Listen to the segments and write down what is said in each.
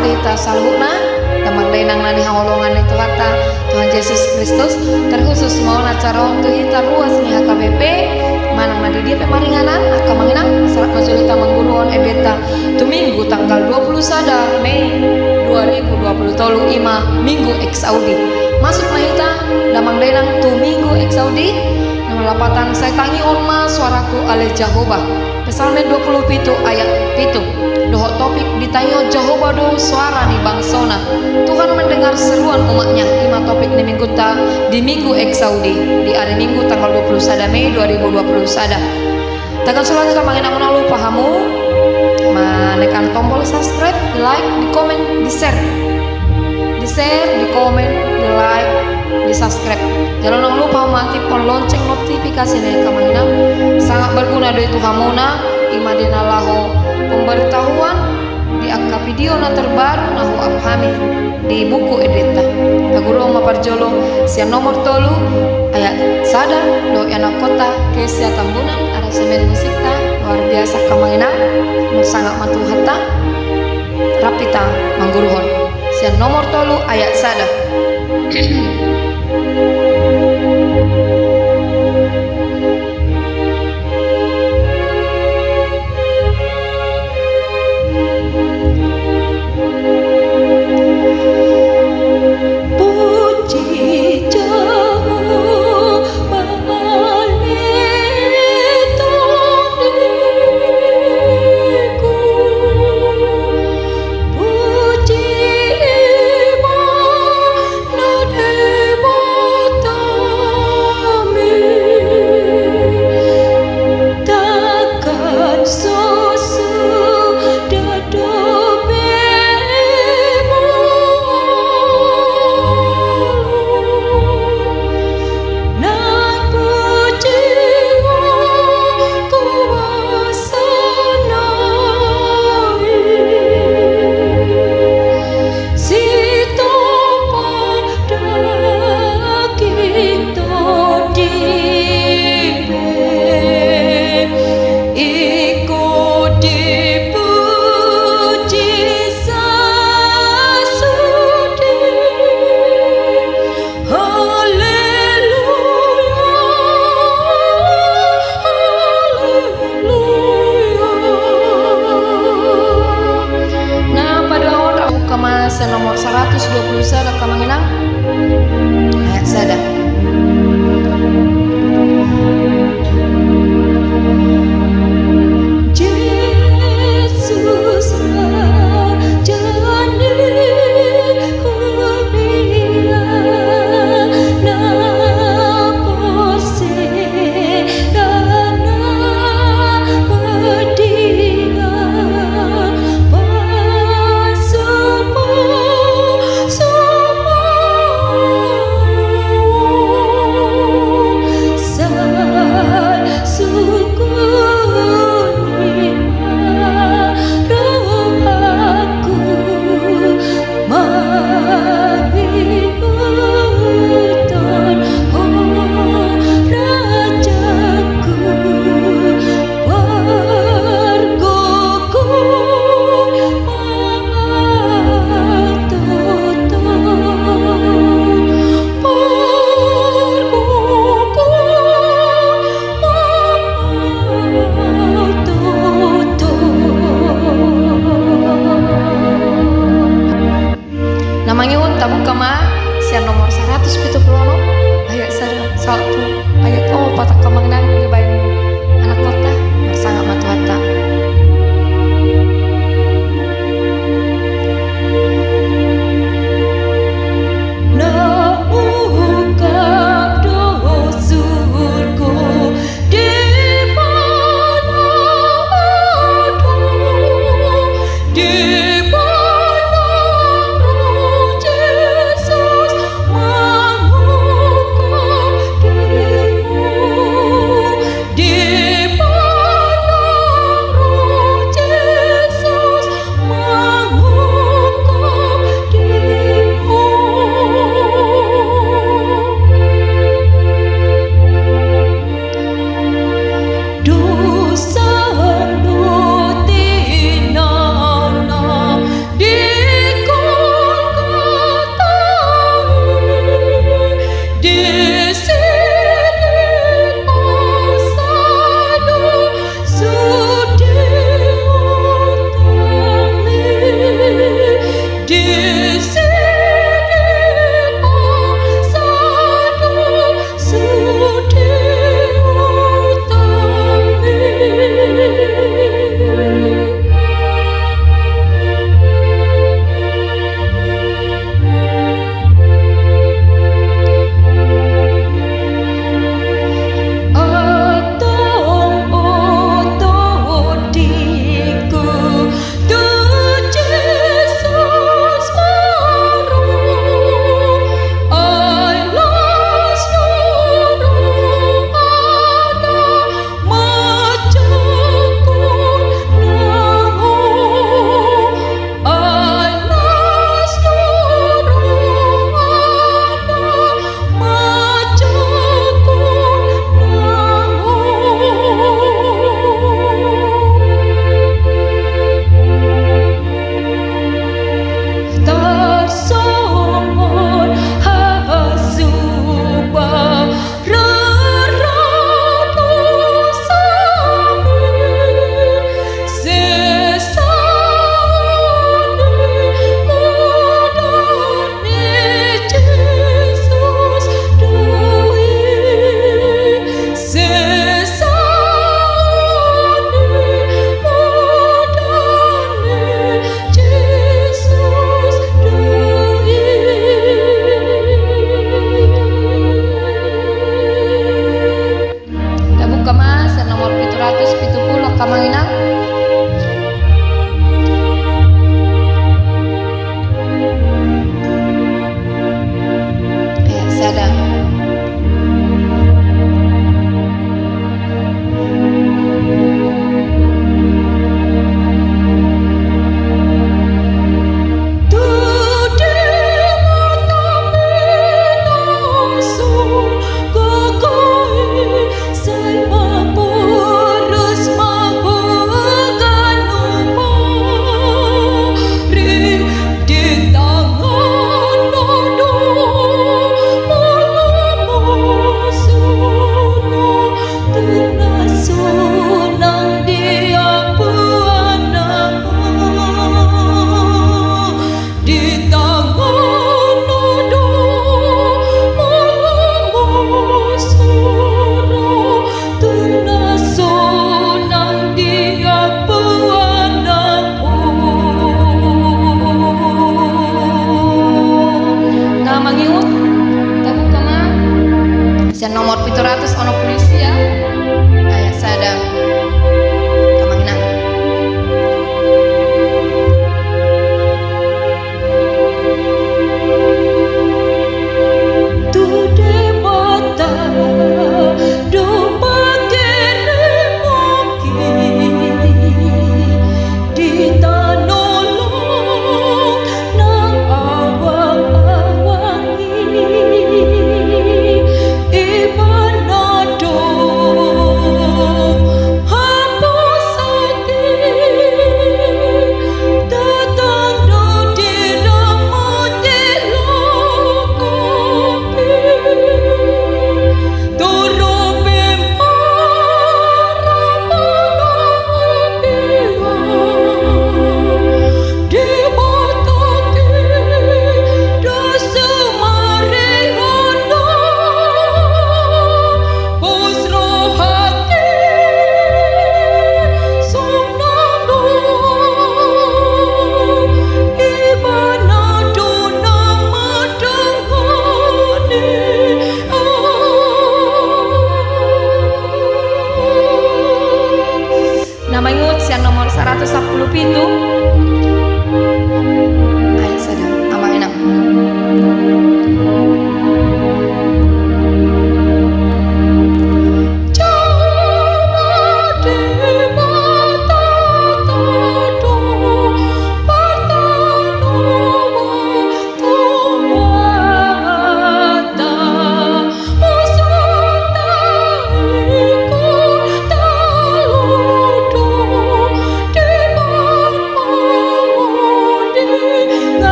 adita salhuna damang dainang nani hawolongan itu kata Tuhan Yesus Kristus terkhusus mau acara untuk kita ruas nih HKBP manang nadi dia pemaringanan akan mengenang serat masulita mengguruan edeta tu minggu tanggal 21 Mei 2020 tolu ima minggu ex Audi masuk mahita damang dainang tu minggu ex Audi lapatan saya tangi onma suaraku ale Jehovah Pesalme 20 ayat 7 dohok topik ditanya Jehovah do suara nih bangsona Tuhan mendengar seruan umatnya ima topik di minggu di minggu Eksaudi di hari minggu tanggal 21 Mei 2020 sada tekan selanjutnya mangin aku lupa kamu menekan tombol subscribe di like di komen di share di komen di like di subscribe jangan lupa aktifkan lonceng notifikasi nih kamanina sangat berguna do itu hamuna imadina lahu pemberitahuan di angka video na terbaru nahu abhami di buku edita taguro maparjolo sian nomor tolu ayat sada do anak kota kesia tambunan ada semen musikta luar biasa kamanina sangat matu hatta rapita mangguruhon sian nomor tolu ayat sada nomor 120 sada kamanginang ayat sada namanya tabung kama sian nomor 170 ayat 1 ayat patah kamang nang di bayi anak kota sangat matu hata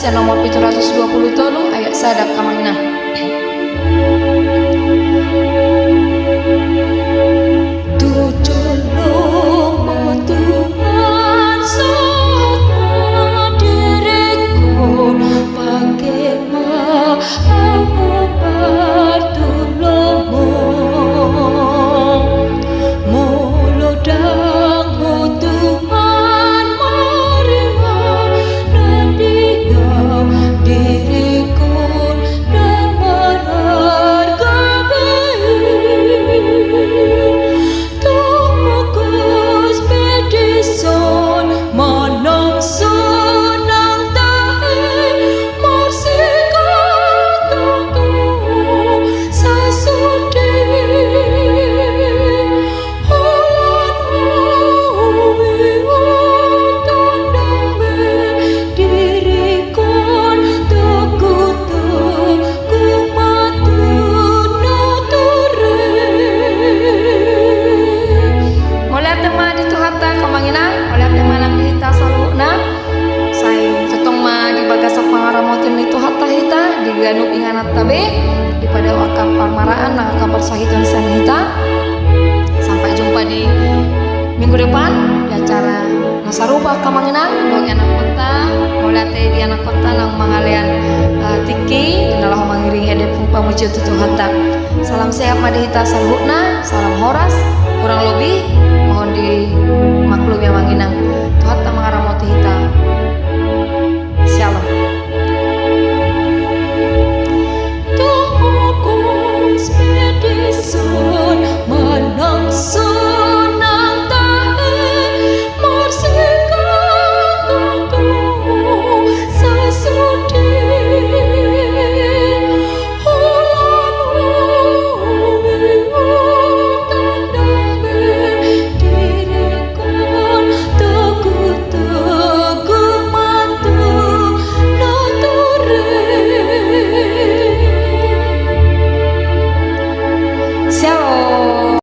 yang nomor 720 ayat sadap kamangna. Ganup inganat tabe daripada wakam parmaraan nang akam persahitun sanita. Sampai jumpa di minggu depan di acara nasarupa kamangina dong anak kota molate di anak kota nang mangalian tiki dinalah mangiring hedep pamuji tutu hatta. Salam sehat madihita salhutna, salam hormat.